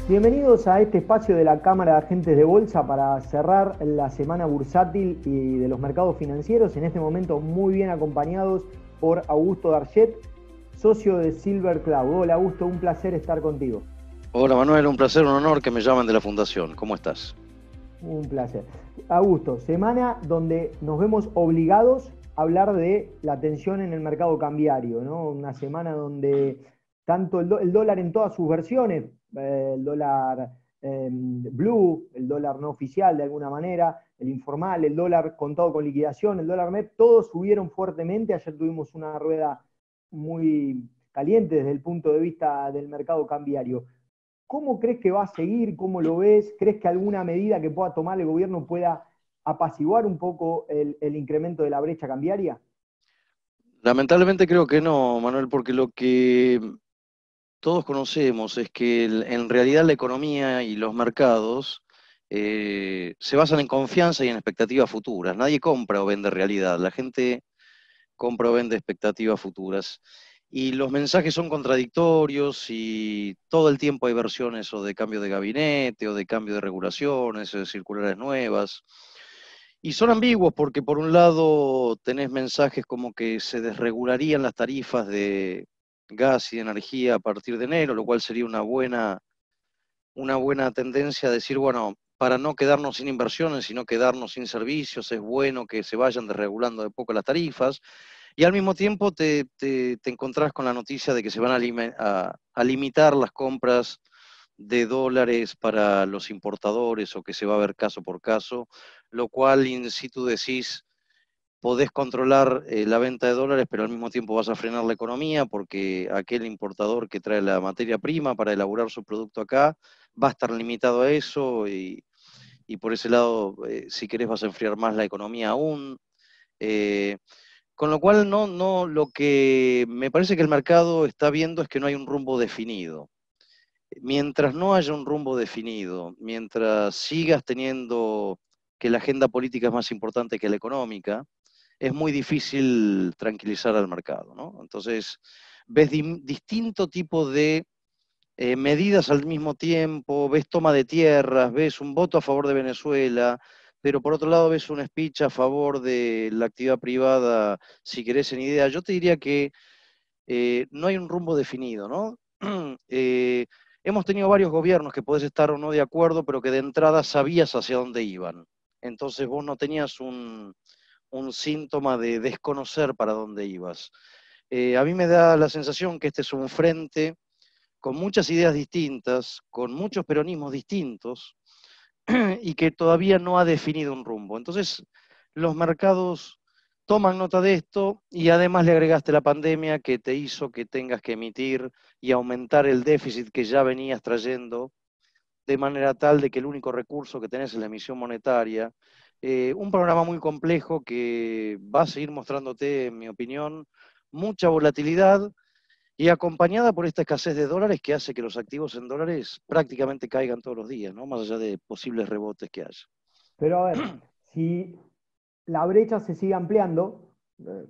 Bienvenidos a este espacio de la Cámara de Agentes de Bolsa para cerrar la semana bursátil y de los mercados financieros. En este momento muy bien acompañados por Augusto Darget, socio de Silver Cloud. Hola Augusto, un placer estar contigo. Hola Manuel, un placer, un honor que me llamen de la Fundación. ¿Cómo estás? Un placer. Augusto, semana donde nos vemos obligados a hablar de la tensión en el mercado cambiario, ¿no? Una semana donde tanto el dólar en todas sus versiones, el dólar blue, el dólar no oficial de alguna manera, el informal, el dólar contado con liquidación, el dólar MEP, todos subieron fuertemente. Ayer tuvimos una rueda muy caliente desde el punto de vista del mercado cambiario. ¿Cómo crees que va a seguir? ¿Cómo lo ves? ¿Crees que alguna medida que pueda tomar el gobierno pueda apaciguar un poco el incremento de la brecha cambiaria? Lamentablemente creo que no, Manuel, porque lo que todos conocemos es que en realidad la economía y los mercados se basan en confianza y en expectativas futuras. Nadie compra o vende realidad, la gente compra o vende expectativas futuras. Y los mensajes son contradictorios y todo el tiempo hay versiones o de cambio de gabinete o de cambio de regulaciones o de circulares nuevas. Y son ambiguos porque por un lado tenés mensajes como que se desregularían las tarifas de gas y de energía a partir de enero, lo cual sería una buena tendencia a decir, bueno, para no quedarnos sin inversiones, sino quedarnos sin servicios, es bueno que se vayan desregulando de poco las tarifas. Y al mismo tiempo te encontrás con la noticia de que se van a limitar las compras de dólares para los importadores o que se va a ver caso por caso, lo cual, si tú decís, podés controlar la venta de dólares, pero al mismo tiempo vas a frenar la economía porque aquel importador que trae la materia prima para elaborar su producto acá va a estar limitado a eso y por ese lado, si querés, vas a enfriar más la economía aún. Eh, con lo cual, lo que me parece que el mercado está viendo es que no hay un rumbo definido. Mientras no haya un rumbo definido, mientras sigas teniendo que la agenda política es más importante que la económica, es muy difícil tranquilizar al mercado, ¿no? Entonces, ves distinto tipo de medidas al mismo tiempo, ves toma de tierras, ves un voto a favor de Venezuela, pero por otro lado ves un speech a favor de la actividad privada, si querés en idea. Yo te diría que no hay un rumbo definido, ¿no? Eh, hemos tenido varios gobiernos que podés estar o no de acuerdo, pero que de entrada sabías hacia dónde iban. Entonces vos no tenías un síntoma de desconocer para dónde ibas. A mí me da la sensación que este es un frente con muchas ideas distintas, con muchos peronismos distintos, y que todavía no ha definido un rumbo. Entonces, los mercados toman nota de esto y además le agregaste la pandemia que te hizo que tengas que emitir y aumentar el déficit que ya venías trayendo, de manera tal de que el único recurso que tenés es la emisión monetaria. Un programa muy complejo que va a seguir mostrándote, en mi opinión, mucha volatilidad y acompañada por esta escasez de dólares que hace que los activos en dólares prácticamente caigan todos los días, ¿no? Más allá de posibles rebotes que haya. Pero a ver, si la brecha se sigue ampliando,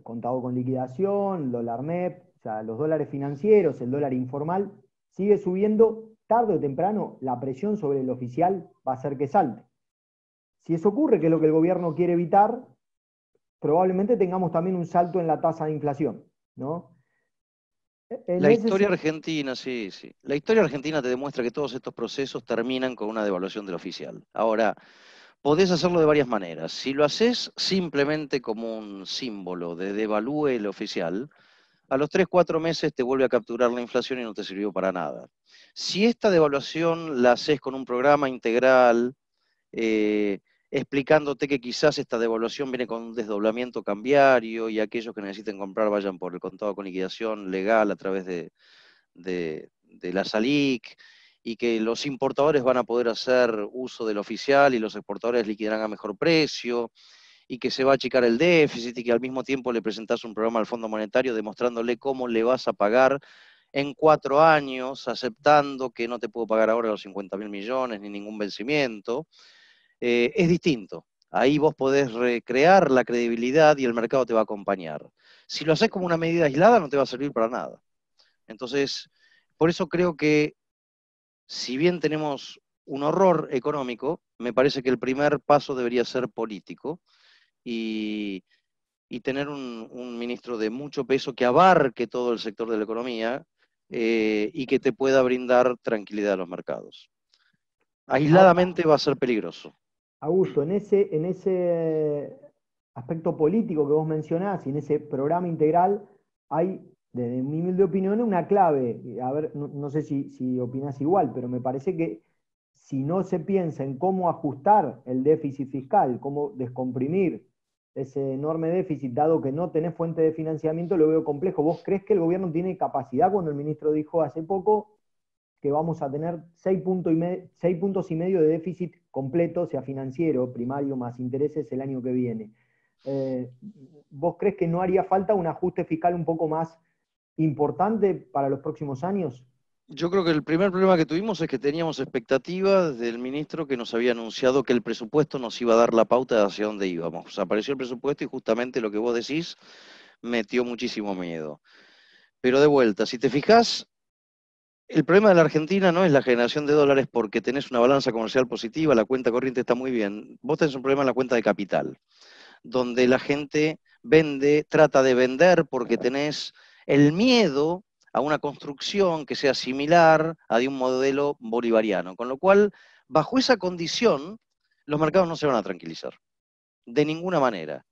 contado con liquidación, el dólar MEP, o sea, los dólares financieros, el dólar informal, sigue subiendo, tarde o temprano la presión sobre el oficial va a hacer que salte. Si eso ocurre, que es lo que el gobierno quiere evitar, probablemente tengamos también un salto en la tasa de inflación, ¿no? En La ese historia sentido, argentina, sí, sí. La historia argentina te demuestra que todos estos procesos terminan con una devaluación del oficial. Ahora, podés hacerlo de varias maneras. Si lo haces simplemente como un símbolo de devalúe el oficial, a los 3 4 meses te vuelve a capturar la inflación y no te sirvió para nada. Si esta devaluación la haces con un programa integral, eh, explicándote que quizás esta devaluación viene con un desdoblamiento cambiario y aquellos que necesiten comprar vayan por el contado con liquidación legal a través de la SALIC y que los importadores van a poder hacer uso del oficial y los exportadores liquidarán a mejor precio y que se va a achicar el déficit y que al mismo tiempo le presentás un programa al Fondo Monetario demostrándole cómo le vas a pagar en 4 años, aceptando que no te puedo pagar ahora los 50.000 millones ni ningún vencimiento, es distinto. Ahí vos podés recrear la credibilidad y el mercado te va a acompañar. Si lo haces como una medida aislada, no te va a servir para nada. Entonces, por eso creo que si bien tenemos un horror económico, me parece que el primer paso debería ser político y, y tener un ministro de mucho peso que abarque todo el sector de la economía y que te pueda brindar tranquilidad a los mercados. Ahora, Aisladamente va a ser peligroso. Augusto, en ese aspecto político que vos mencionás y en ese programa integral hay, desde mi humilde opinión, una clave. A ver, no sé si opinás igual, pero me parece que si no se piensa en cómo ajustar el déficit fiscal, cómo descomprimir ese enorme déficit, dado que no tenés fuente de financiamiento, lo veo complejo. ¿Vos crees que el gobierno tiene capacidad, cuando el ministro dijo hace poco que vamos a tener 6 puntos y medio de déficit completo, sea financiero, primario, más intereses el año que viene? Eh, ¿Vos crees que no haría falta un ajuste fiscal un poco más importante para los próximos años? Yo creo que el primer problema que tuvimos es que teníamos expectativas del ministro que nos había anunciado que el presupuesto nos iba a dar la pauta de hacia dónde íbamos. O sea, apareció el presupuesto y justamente lo que vos decís metió muchísimo miedo. Pero de vuelta, si te fijas, el problema de la Argentina no es la generación de dólares porque tenés una balanza comercial positiva, la cuenta corriente está muy bien. Vos tenés un problema en la cuenta de capital, donde la gente vende, trata de vender porque tenés el miedo a una construcción que sea similar a de un modelo bolivariano. Con lo cual, bajo esa condición, los mercados no se van a tranquilizar, de ninguna manera.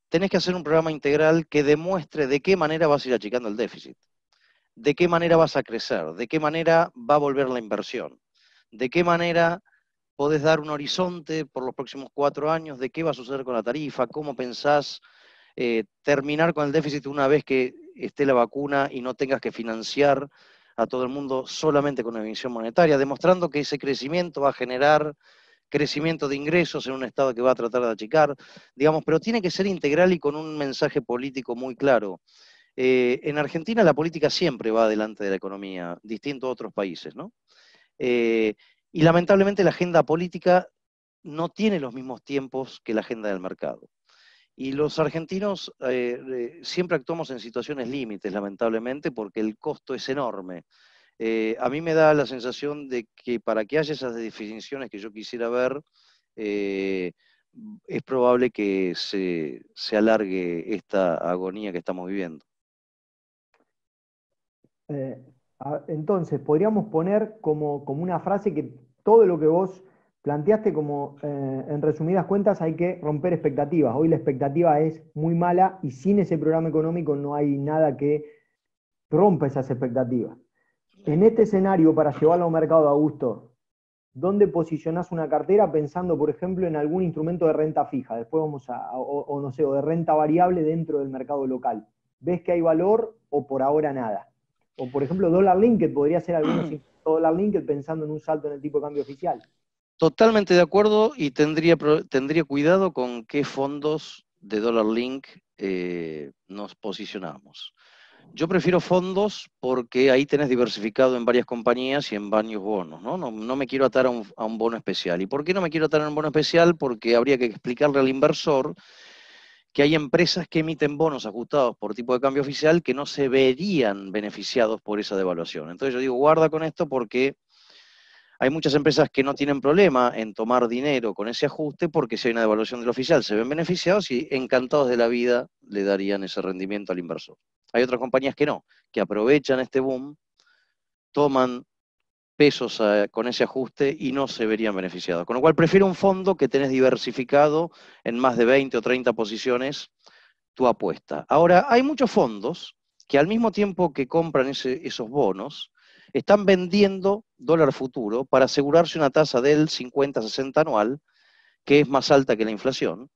Tenés que hacer un programa integral que demuestre de qué manera vas a ir achicando el déficit, de qué manera vas a crecer, de qué manera va a volver la inversión, de qué manera podés dar un horizonte por los próximos 4 años, de qué va a suceder con la tarifa, cómo pensás terminar con el déficit una vez que esté la vacuna y no tengas que financiar a todo el mundo solamente con una emisión monetaria, demostrando que ese crecimiento va a generar crecimiento de ingresos en un Estado que va a tratar de achicar, digamos, pero tiene que ser integral y con un mensaje político muy claro. En Argentina la política siempre va delante de la economía, distinto a otros países, ¿no? Eh, y lamentablemente la agenda política no tiene los mismos tiempos que la agenda del mercado. Y los argentinos siempre actuamos en situaciones límites, lamentablemente, porque el costo es enorme. A mí me da la sensación de que para que haya esas definiciones que yo quisiera ver, eh, es probable que se alargue esta agonía que estamos viviendo. Eh, entonces, podríamos poner como una frase que todo lo que vos planteaste, como en resumidas cuentas, hay que romper expectativas. Hoy la expectativa es muy mala y sin ese programa económico no hay nada que rompa esas expectativas. En este escenario, para llevarlo a un mercado, Augusto, ¿dónde posicionás una cartera pensando, por ejemplo, en algún instrumento de renta fija? Después vamos o no sé, o de renta variable dentro del mercado local. ¿Ves que hay valor o por ahora nada? O, por ejemplo, dólar linked, podría ser algunos instrumentos dólar linked pensando en un salto en el tipo de cambio oficial. Totalmente de acuerdo y tendría cuidado con qué fondos de Dollar Link nos posicionamos. Yo prefiero fondos porque ahí tenés diversificado en varias compañías y en varios bonos, ¿no? No me quiero atar a un bono especial. ¿Y por qué no me quiero atar a un bono especial? Porque habría que explicarle al inversor que hay empresas que emiten bonos ajustados por tipo de cambio oficial que no se verían beneficiados por esa devaluación. Entonces yo digo, guarda con esto porque hay muchas empresas que no tienen problema en tomar dinero con ese ajuste porque si hay una devaluación del oficial se ven beneficiados y encantados de la vida le darían ese rendimiento al inversor. Hay otras compañías que no, que aprovechan este boom, toman pesos con ese ajuste y no se verían beneficiados. Con lo cual prefiero un fondo que tenés diversificado en más de 20 o 30 posiciones tu apuesta. Ahora, hay muchos fondos que al mismo tiempo que compran esos bonos, están vendiendo dólar futuro para asegurarse una tasa del 50-60 anual, que es más alta que la inflación,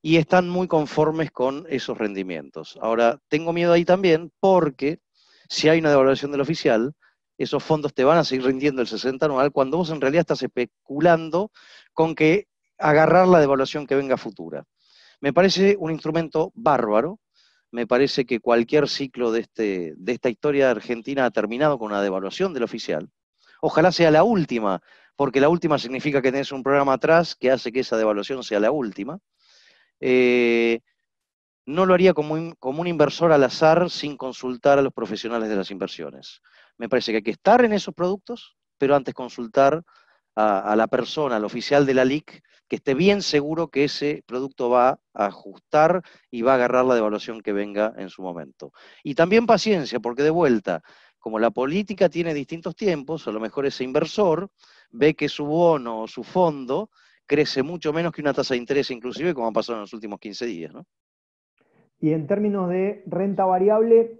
y están muy conformes con esos rendimientos. Ahora, tengo miedo ahí también porque si hay una devaluación del oficial, esos fondos te van a seguir rindiendo el 60 anual cuando vos en realidad estás especulando con que agarrar la devaluación que venga futura. Me parece un instrumento bárbaro. Me parece que cualquier ciclo de esta historia argentina ha terminado con una devaluación del oficial. Ojalá sea la última, porque la última significa que tenés un programa atrás que hace que esa devaluación sea la última. Eh, no lo haría como un inversor al azar sin consultar a los profesionales de las inversiones. Me parece que hay que estar en esos productos, pero antes consultar a la persona, al oficial de la LIC, que esté bien seguro que ese producto va a ajustar y va a agarrar la devaluación que venga en su momento. Y también paciencia, porque de vuelta, como la política tiene distintos tiempos, a lo mejor ese inversor ve que su bono o su fondo crece mucho menos que una tasa de interés, inclusive como ha pasado en los últimos 15 días, ¿no? Y en términos de renta variable,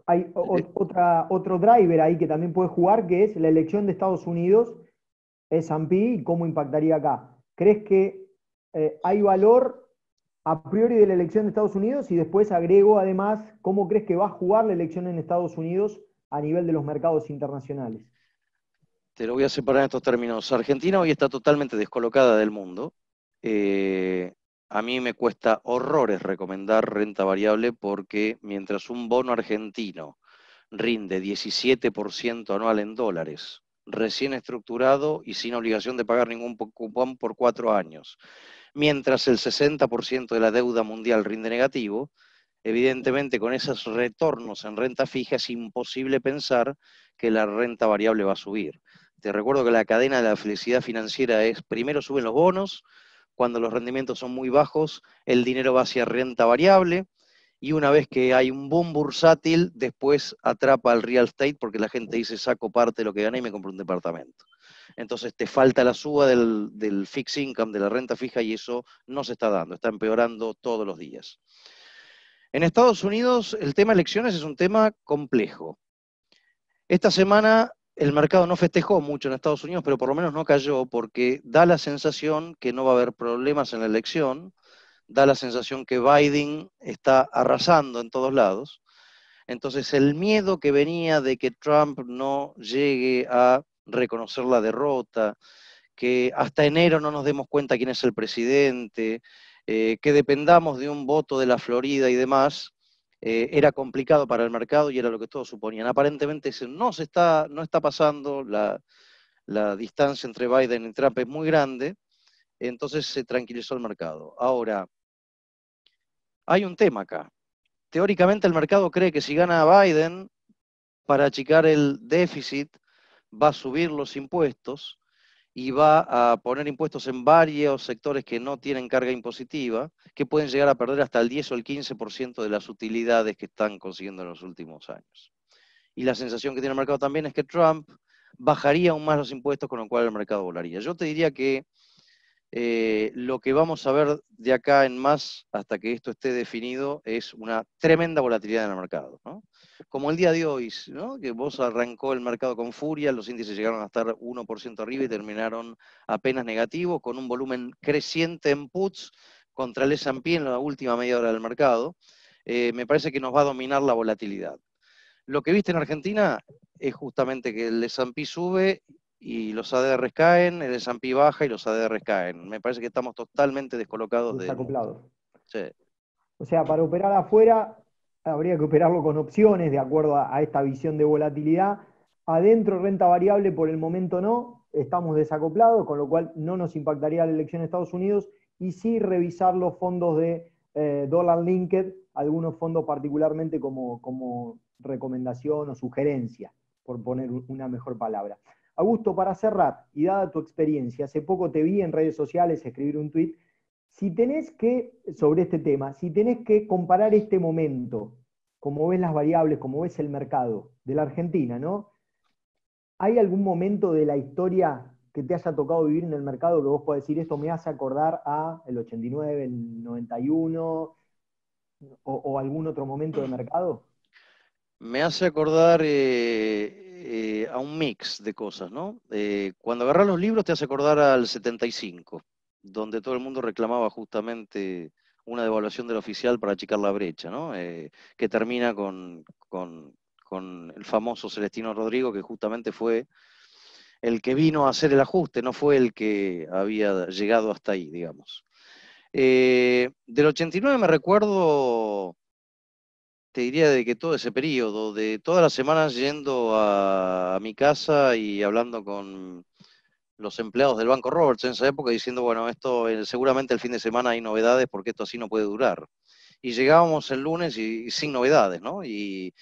hay otro driver ahí que también puede jugar, que es la elección de Estados Unidos, S&P, y cómo impactaría acá. ¿Crees que hay valor a priori de la elección de Estados Unidos? Y después agrego además, ¿cómo crees que va a jugar la elección en Estados Unidos a nivel de los mercados internacionales? Te lo voy a separar en estos términos. Argentina hoy está totalmente descolocada del mundo. Eh, a mí me cuesta horrores recomendar renta variable porque mientras un bono argentino rinde 17% anual en dólares, recién estructurado y sin obligación de pagar ningún cupón por 4 años, mientras el 60% de la deuda mundial rinde negativo, evidentemente con esos retornos en renta fija es imposible pensar que la renta variable va a subir. Te recuerdo que la cadena de la felicidad financiera es, primero suben los bonos, cuando los rendimientos son muy bajos, el dinero va hacia renta variable, y una vez que hay un boom bursátil, después atrapa al real estate porque la gente dice saco parte de lo que gané y me compro un departamento. Entonces te falta la suba del fixed income, de la renta fija, y eso no se está dando, está empeorando todos los días. En Estados Unidos el tema elecciones es un tema complejo. Esta semana el mercado no festejó mucho en Estados Unidos, pero por lo menos no cayó porque da la sensación que no va a haber problemas en la elección, da la sensación que Biden está arrasando en todos lados. Entonces el miedo que venía de que Trump no llegue a reconocer la derrota, que hasta enero no nos demos cuenta quién es el presidente, que dependamos de un voto de la Florida y demás, era complicado para el mercado y era lo que todos suponían. Aparentemente eso no está pasando, la distancia entre Biden y Trump es muy grande, entonces se tranquilizó el mercado. Ahora, hay un tema acá. Teóricamente el mercado cree que si gana Biden, para achicar el déficit, va a subir los impuestos y va a poner impuestos en varios sectores que no tienen carga impositiva, que pueden llegar a perder hasta el 10 o el 15% de las utilidades que están consiguiendo en los últimos años. Y la sensación que tiene el mercado también es que Trump bajaría aún más los impuestos, con lo cual el mercado volaría. Yo te diría que lo que vamos a ver de acá en más, hasta que esto esté definido, es una tremenda volatilidad en el mercado, ¿no? Como el día de hoy, ¿no? Que vos arrancó el mercado con furia, los índices llegaron a estar 1% arriba y terminaron apenas negativos, con un volumen creciente en puts contra el S&P en la última media hora del mercado. Me parece que nos va a dominar la volatilidad. Lo que viste en Argentina es justamente que el S&P sube y los ADRs caen, el S&P baja y los ADRs caen. Me parece que estamos totalmente descolocados Desacoplados. Sí. O sea, para operar afuera habría que operarlo con opciones de acuerdo a esta visión de volatilidad. Adentro renta variable por el momento no, estamos desacoplados, con lo cual no nos impactaría la elección de Estados Unidos, y sí revisar los fondos de dólar linked, algunos fondos particularmente como recomendación o sugerencia, por poner una mejor palabra. Augusto, para cerrar, y dada tu experiencia, hace poco te vi en redes sociales escribir un tuit. Si tenés que, sobre este tema, si tenés que comparar este momento, como ves las variables, como ves el mercado de la Argentina, ¿no? ¿Hay algún momento de la historia que te haya tocado vivir en el mercado que vos podés decir, esto me hace acordar a el 89, el 91 o algún otro momento de mercado? Me hace acordar a un mix de cosas, ¿no? Cuando agarras los libros te hace acordar al 75, donde todo el mundo reclamaba justamente una devaluación del oficial para achicar la brecha, ¿no? Que termina con el famoso Celestino Rodrigo, que justamente fue el que vino a hacer el ajuste, no fue el que había llegado hasta ahí, digamos. Del 89 me recuerdo, te diría, de que todo ese periodo, de todas las semanas yendo a mi casa y hablando con los empleados del Banco Roberts en esa época, diciendo, bueno, esto seguramente el fin de semana hay novedades porque esto así no puede durar. Y llegábamos el lunes y sin novedades, ¿no? Y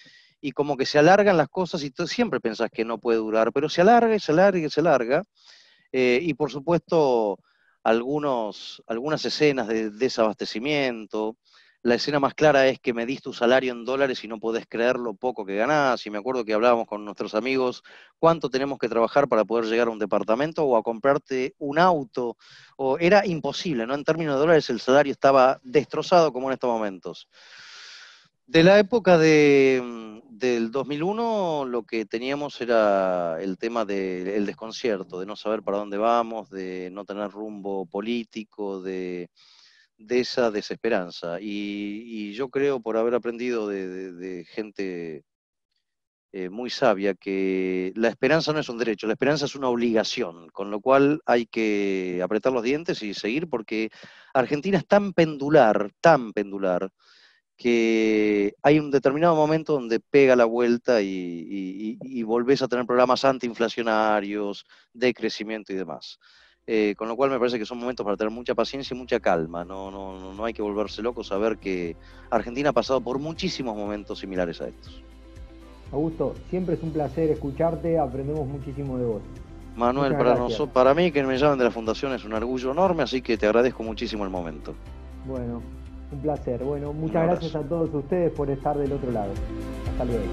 y como que se alargan las cosas y tú siempre pensás que no puede durar, pero se alarga y se alarga y se alarga. Y por supuesto, algunas escenas de desabastecimiento. La escena más clara es que medís tu salario en dólares y no podés creer lo poco que ganás. Y me acuerdo que hablábamos con nuestros amigos cuánto tenemos que trabajar para poder llegar a un departamento o a comprarte un auto. O era imposible, ¿no? En términos de dólares el salario estaba destrozado como en estos momentos. De la época del 2001, lo que teníamos era el tema del desconcierto, de no saber para dónde vamos, de no tener rumbo político, de esa desesperanza. Y yo creo, por haber aprendido de gente muy sabia, que la esperanza no es un derecho, la esperanza es una obligación, con lo cual hay que apretar los dientes y seguir, porque Argentina es tan pendular que hay un determinado momento donde pega la vuelta y volvés a tener programas antiinflacionarios, de crecimiento y demás. Con lo cual me parece que son momentos para tener mucha paciencia y mucha calma. No hay que volverse locos, saber que Argentina ha pasado por muchísimos momentos similares a estos. Augusto, siempre es un placer escucharte, aprendemos muchísimo de vos. Manuel, Muchas gracias. para mí que me llamen de la Fundación es un orgullo enorme, así que te agradezco muchísimo el momento. Bueno, un placer. Bueno, Un muchas gracias abrazo. a todos ustedes por estar del otro lado. Hasta luego.